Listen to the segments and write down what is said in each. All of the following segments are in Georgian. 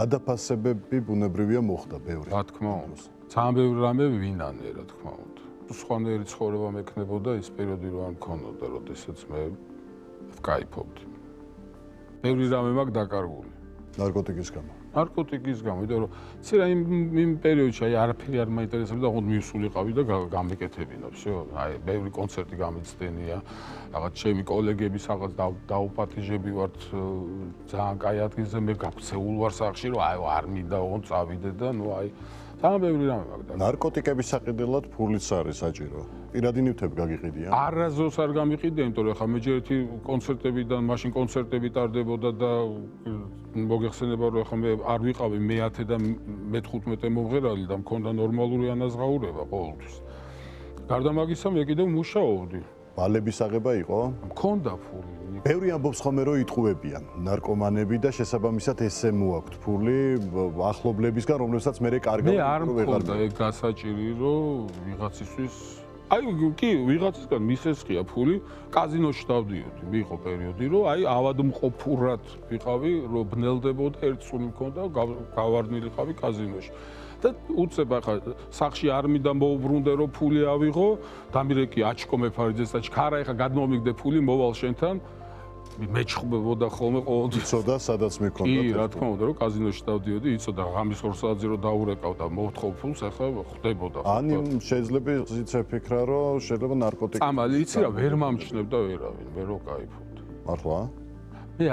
გადაფასებები ბუნებრივია მოხდა ბევრი. რა თქმა უნდა. ძალიან ბევრი რამე ვინანე, რა თქმა უნდა. სხვანაირი ცხოვრება მექნებოდა ის პერიოდი რო არ მქონოდა, როდესაც მე ვკაიფობდი. ბევრი რამე მაქვს დაკარგული. ნარკოტიკის გამო. ნარკოტიკის გამო, იმიტომ რომ ცირა იმ პერიოდში აი არაფერი არ მაინტერესებდა, ოღონდ მივსულიყავი და გამეკეთებინა, всё. აი ბევრი კონცერტი გამიცდენია, რაღაც ჩემი კოლეგების რაღაც დაუპატიჟები ვართ ძალიან კაი ადგილზე, მე გაქცეულ ვარ სახში, რომ აი არ მინდა ოღონდ წავიდე და ნუ აი ძალიან ბევრი რამე მაქვს. ნარკოტიკების საყიდელად ფულიც არის საჭირო. პირადი ნივთები გაგიყიდიან? არასდროს არ გამიყიდე, იმიტომ რომ ხა მე ჯერ ერთი კონცერტებიდან, მაშინ კონცერტები ტარდებოდა და მოგეხსენება რომ ხა მე არ ვიყავი მე-10 და მე-15 მომღერალი და მქონდა ნორმალური ანაზღაურება ყოველთვის. გარდა მაგისა მე კიდევ მუშაობდი. ბალების აღება იყო? მქონდა ფული. ბევრი ამბობს ხოლმე რომ იტყუებიან ნარკომანები და შესაბამისად ესე მოაქვთ ფული ახლობლებისგან, რომლებსაც მე კარგავ. მე არ მქონდა ეგ გასაჭირი რომ ვიღაცისთვის აი კი ვიღაცისგან მისესხია ფული, კაზინოში დავდიოდი. მიიღო პერიოდი რომ აი ავადმყოფურად ვიყავი, რომ ბნელდებოდა ერთ წული მქონდა, გავარდნილიყავი კაზინოში. და უცებ ახლა სახში არ მინდა მოუბრუნდე რომ ფული ავიღო, დამირეკი აჩკო მეფარიძეს და ჩქარა ახლა გადმომიგდე ფული მოვალ შენთან. მეჩხუბებოდა ხოლმე ყოველთვის. იცოდა სადაც მეკონდა. კი, რა თქმა უნდა, რომ კაზინოში დავდიოდი, იცოდა ღამის 2 საათზე რომ დაურეკავ და მოვთხოვ ფულს, ახლა ხდებოდა. ან შეიძლება იცი ფიქრა, რომ შეიძლება ნარკოტიკი. წამალი იცი რა, ვერ მომჩნევდა ვერავინ, მე რო кайფობდი. მართლა? მე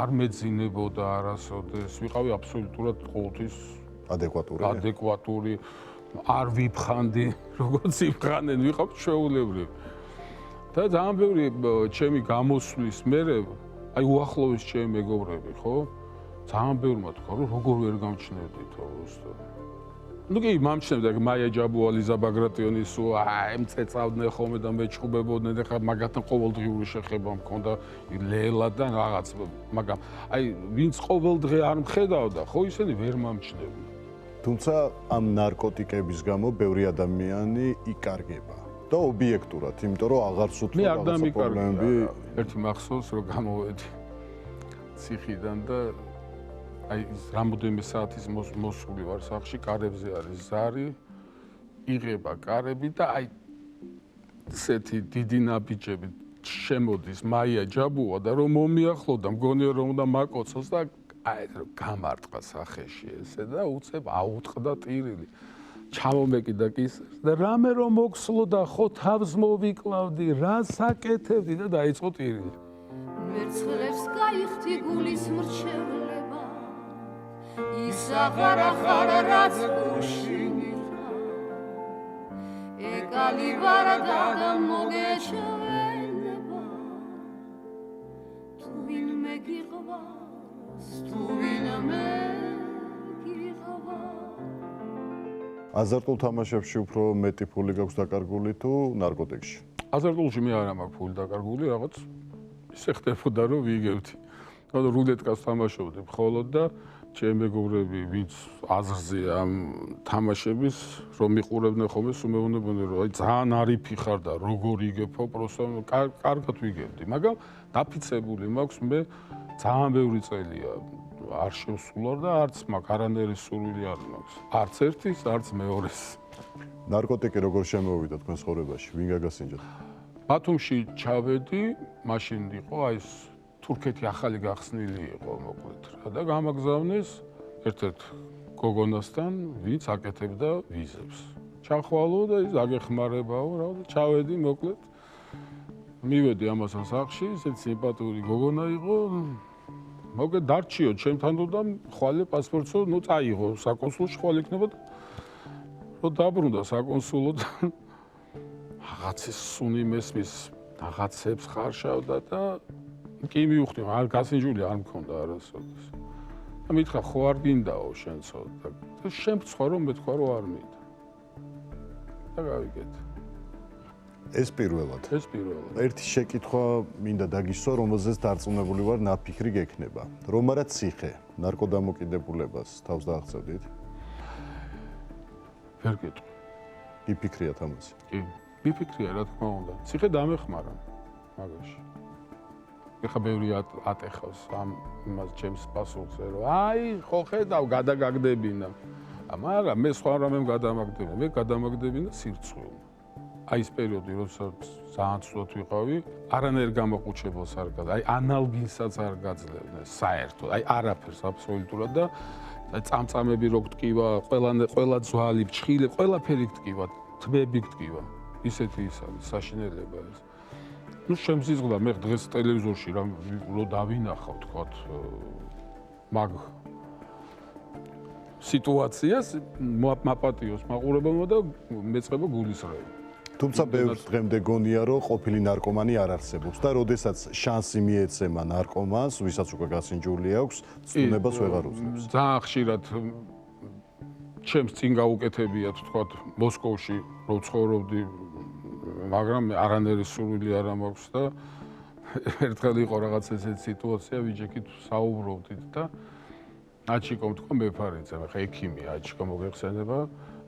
არ მეძინებოდა არასოდეს, ვიყავი აბსოლუტურად ყოველთვის ადეკვატური, არ ვიფხანდი, როგორც იფხანენ, ვიყავ ჩვეულებრივი. და ძალიან ბევრი ჩემი გამოსვლის მერე, აი უახლოეს ჩემი მეგობრები, ხო? ძალიან ბევრმა თქვა, რომ როგორ ვერ გამჩნევდითო უბრალოდ. ну კი მომჩნევდა მაია ჯაბუა, ლიზა ბაგრატიონი სულ აი მწეწავდნენ ხოლმე და მეჩხუბებოდნენ და ხა მაგათთან ყოველდღიური შეხება მქონდა ლელა და რაღაც, მაგრამ აი ვინც ყოველდღე არ მხედავდა, ხო ისინი ვერ მომჩნევდნენ. თუმცა ამ ნარკოტიკების გამო ბევრი ადამიანი იკარგება. და ობიექტურად, იმიტომ რომ აღარ სუთლო რაღაცა პრობლემები. ერთი მახსოვს რომ გამოვედი ციხიდან და აი რამოდენიმე საათის მოსული ვარ სახში, კარებზე არის ზარი, იღება კარები და აი ესეთი დიდი ნაბიჯები შემოდის მაია ჯაბუა და რომ მომიახლო და მგონია რომ უნდა მაკოცოს და აი რომ გამარტყა სახეში ესე და უცებ აუტყდა ტირილი. ჩამომეკიდა კისერს და რამე რომ მოქსლო და ხო თავს მოვიკლავდი, რა საკეთებდი და დაიწყო ტირილი. მერცხლებს გაიხდი გულის მრჩევლება, ის აღარ რაც გუშინიღა, ეკალი ვარ და მოგეჩვენება, თუ ვინმე გიყვარს, თუ ვინმე აზარტულ თამაშებში უფრო მეტი ფული გაქვს დაკარგული თუ ნარკოტიკში? აზარტულში მე არ მაქვს ფული დაკარგული, რაღაც ისე ხდებოდა რომ ვიგებდი. ანუ რულეტკას თამაშობდი მხოლოდ და ჩემი მეგობრები, ვინც აზრზე ამ თამაშების რომ მიყურებდნენ ხოლმე, სულ მეუბნებოდნენ რომ აი ძალიან არიფი ხარ და როგორ იგებო, პროსტო კარგად ვიგებდი, მაგრამ დაფიცებული მაქვს მე ძალიან ბევრი წელია. არ შევსულარ და არც მაქვს არანაირი სურვილი არ მაქვს. არც ერთის, არც მეორეს. ნარკოტიკი როგორ შემოვიდა თქვენ ცხოვრებაში? ვინ გაგასინჯათ? ბათუმში ჩავედი, მაშინ იყო აი ეს თურქეთი ახალი გახსნილი იყო მოკლედ რა და გამაგზავნეს ერთ-ერთ გოგონასთან, ვინც აკეთებდა ვიზებს. ჩახვალო და ის აგეხმარებაო რა და ჩავედი მოკლედ. მივედი ამასთან სახში, ესეც სიმპათიური გოგონა იყო. მოგე დარჩიო ჩემთან და ხვალე პასპორტსო, ნუ წაიღო საკონსულში ხვალე იქნება და რომ დაბრუნდა საკონსულო და რაღაცის სუნი მესმის რაღაცებს ხარშავდა და კი მივხვდი, არ გასინჯული არ მქონდა არასოდეს. და მითხრა ხო არ გინდაო შენცო და შემწვა რომ მეთქვა რომ არ მინდა. და გავიგეთ. ეს პირველად. ერთი შეკითხვა მინდა დაგისვა, რომელზეც დარწმუნებული ვარ, ნაფიქრი გექნება. რომ არა ციხე, ნარკოდამოკიდებულებას თავს დააღწევდით? ვერ გეტყვი. გიფიქრიათ ამაზე? კი, გიფიქრია რა თქმა უნდა. ციხე დამეხმარა მაგაში. ეხა ბევრი ატეხავს ამ იმას ჩემს პასუხზე, რომ აი, ხო ხედავ, გადაგაგდებინა. მაგრამ მე სხვა რამემ გადამაგდებინა, მე გადამაგდებინა სირცხვილ. აი ეს პერიოდი, როდესაც ძალიან ცუდად ვიყავი, არანაირ გამოყუჩებელს არ გადა, აი ანალგინსაც არ გაძლევდნენ საერთოდ, აი არაფერს აბსოლუტურად და წამწამები რო გტკივა, ყველა ძვალი, ფჩხილი, ყველაფერი გტკივა, თმები გტკივა. ისეთი ის არის საშინელება ეს. ნუ შემზიზღდა მე დღეს ტელევიზორში რო დავინახავ თქვათ მაგ სიტუაციას მაპატიოს მაყურებელმა და მეწყება გულისრევა. თუმცა ბევრს დღემდე გონია რომ ყოფილი ნარკომანი არ არსებობს და როდესაც შანსი მიეცემა ნარკომანს, ვისაც უკვე გასინჯული აქვს, ცნობას ვეღარ უძლებს. ძალიან ხშირად ჩემს წინ გაუკეთებია თქვათ მოსკოვში რო ცხოვრობდი, მაგრამ არანაირი სურვილი არ მაქვს და ერთხელ იყო რაღაც ესეთი სიტუაცია, ვიჯექით საუბრობდით და აჩიკომ თქვა მეფარიძე, ხა ექიმია, აჩიკო მოგეხსენება,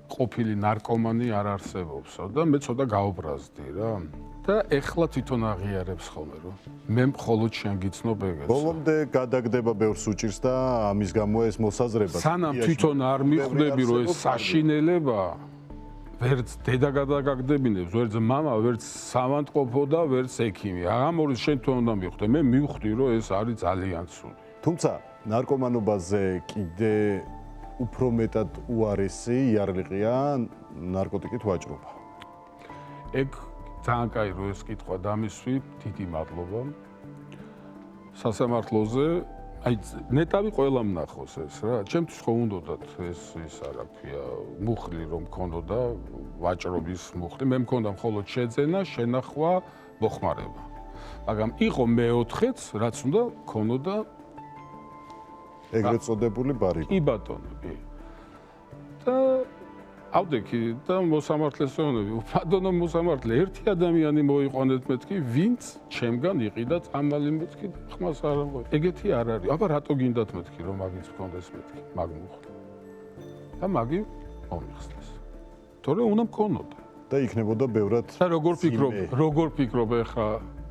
ყოფილი ნარკომანი არ არსებობსო და მე ცოტა გაუბრაზდი რა. და ეხლა თვითონ აღიარებს ხოლმე რომ მე მხოლოდ შენ გიცნობ ეგეც. ბოლომდე გადაგდება ბევრს უჭირს და ამის გამო ეს მოსაზრება. სანამ თვითონ არ მიხვდები რომ ეს საშინელება ვერც დედა გადაგაგდებინებს, ვერც მამა, ვერც სამანტყოფო და ვერც ექიმი. ამორის შენ თვითონ უნდა მიხვდე. მე მივხვდი რომ ეს არის ძალიან ცუდი. თუმცა ნარკომანობაზე კიდე უფრო მეტად უარესი იარლიყია ნარკოტიკით ვაჭრობა. ეგ ძალიან კაი რომ ეს კითხვა დამისვი, დიდი მადლობა. სასამართლოზე აი ნეტავი ყველამ ნახოს ეს რა. ჩემთვის ხო უნდათ ეს არა ქვია, მუხლი რომ მქონოდა, ვაჭრობის მუხლი. მე მქონდა მხოლოდ შეძენა, შენახვა, მოხმარება. მაგრამ იყო მეოთხეც, რაც უნდა მქონოდა ეგრეთ წოდებული ბარიკო. კი ბატონო, კი. და ავდექი და მოსამართლესოვნები, ბატონო მოსამართლე, ერთი ადამიანი მოიყვანეთ მეთქი, ვინც ჩემგან იყიდა წამალი მეთქი, ხმას არ ამბობ. ეგეთი არ არის. აბა რატო გინდათ მეთქი, რომ მაგის მქონდეს მეთქი, მაგ მუხლი. და მაგი მომიხსნეს. თორე უნდა მქონოდა. და იქნებოდა ბევრად. და როგორ ფიქრობ ეხა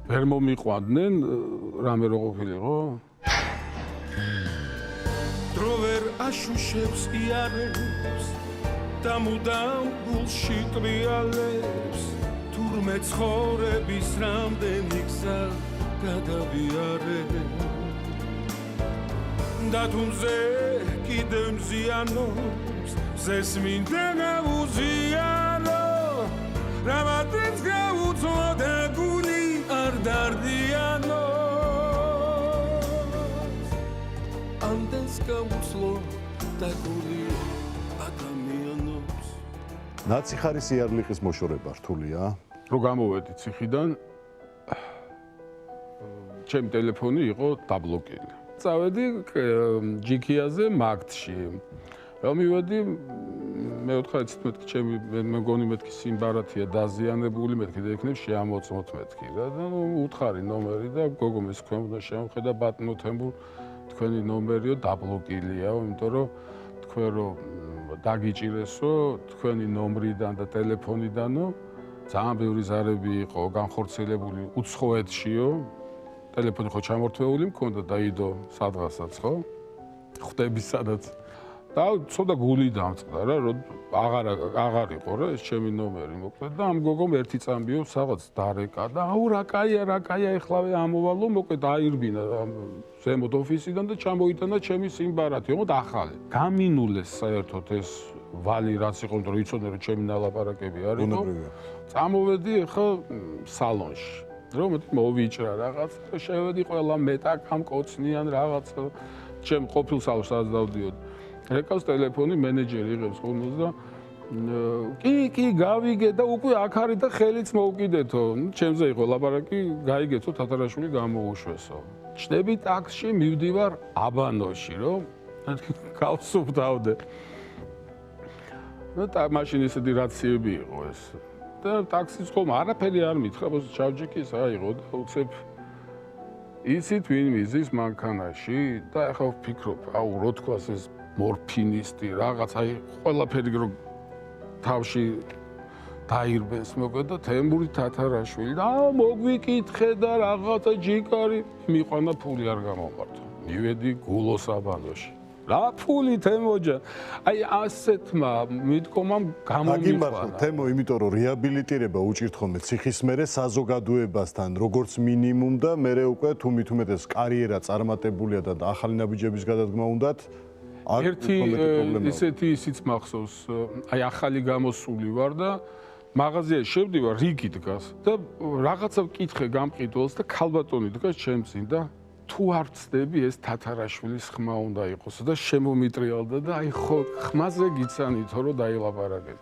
ვერ მომიყვანდნენ, რამე რო ყოფილიყო? დრო ვერ აშუშებს იარებს და მუდამ გულში ტრიალებს თურმე ცხოვრების რამდენი გზა გადავიარებ და თუმზე კიდევ მზიანობს ზეს მინდა გავუზიარო რამადაც გაუძლო და გული არ დარდიანო ამდენს გაუძლო და გული ადამიანობს ნაციხარის იარლიყის მოშორება რთულია? რო გამოვედი ციხიდან, ჩემი ტელეფონი იყო დაბლოკილი. წავედი ჯიქიაზე მაგდში. რომ მივედი მე-95 ჩემი მეგონი მეთქი სიმბარათია დაზიანებული მეთქი და იქნებ შეამოწმოთ მეთქი რა და უთხარი ნომერი და გოგო მის ქვემდა შემხედა ბატონო თემბურ თქვენი ნომერიო დაბლოკილია, იმიტომ რომ თქვენ რომ დაგიჭირესო თქვენი ნომრიდან და ტელეფონიდანო ძალიან ბევრი ზარები იყო განხორციელებული უცხოეთშიო. ტელეფონი ხო ჩამორთვეული მქონდა დაიდო სადღასაც ხო? ხვდები სადაც. და ცოტა გული დამწყდა რა, რომ აღარ იყო რა ეს ჩემი ნომერი მოკლედ და ამ გოგომ ერთი წამბიო რაღაც დარეკა და აუ რა კაია ეხლავე ამოვალო მოკლედ აირბინა ზემოთ ოფისიდან და ჩამოიტანა ჩემი სიმბარათი, ოღონდ ახალი. გამინულეს საერთოდ ეს ვალი რაც იყო, რომ იცოდნენ რომ ჩემი ნალაპარაკები არის. წამოვედი ახლა სალონში. რომ მოვიჭრა რაღაც და შევედი ყველა მეტაკამ კოცნიან რაღაც ჩემ ყოფილ სალონს სადაც დავდიოდი. რეკავს ტელეფონი მენეჯერი იღებს ხოლმე და კი გავიგე და უკვე აქ არის და ხელიც მოვკიდეთო. ჩემზე იყო ლაპარაკი, გაიგეთო თათარაშვილი გამოუშვესო. ჩნდები ტაქსში, მივდივარ აბანოში, რომ გავსუფთავდე. და მაშინ ისეთი რაციები იყო ეს. და ტაქსის ხოლმე არაფერი არ მითხრა, ბოს ჩავჯექი ეს აიღო და უცებ იცით ვინ მიზის მანქანაში და ახლა ვფიქრობ, აუ რო თქვას ეს მორფინისტი რაღაც აი ყველაფერი რომ თავში დაირბენს მოკლედ და თემური თათარაშვილი და მოგვიკითხე და რაღაცა ჯიკარი მიყვანა ფული არ გამოყარდა. მივედი გულოსაბანოში. რა ფული თემოჯა? აი ასეთმა მიდგომამ გამომიყარა. თემო, იმიტომ რომ რეაბილიტირება უჭირთ ხოლმე ციხის მერე საზოგადოებასთან, როგორც მინიმუმ და მერე უკვე თუ მithumetes კარიერა წარმატებულია და ახალი ნაბიჯების გადადგმა უნდათ. ერთი ისეთი ისიც მახსოვს, აი ახალი გამოსული ვარ და მაღაზიაში შევდივარ, რიგი დგას და რაღაცა ვკითხე გამყიდველს და ქალბატონი დგას ჩემს წინ და თუ არ ვწდები ეს თათარაშვილის ხმა უნდა იყოს და შემომიტრიალდა და აი ხო ხმაზე გიცანითო რომ დაილაპარაკეთ.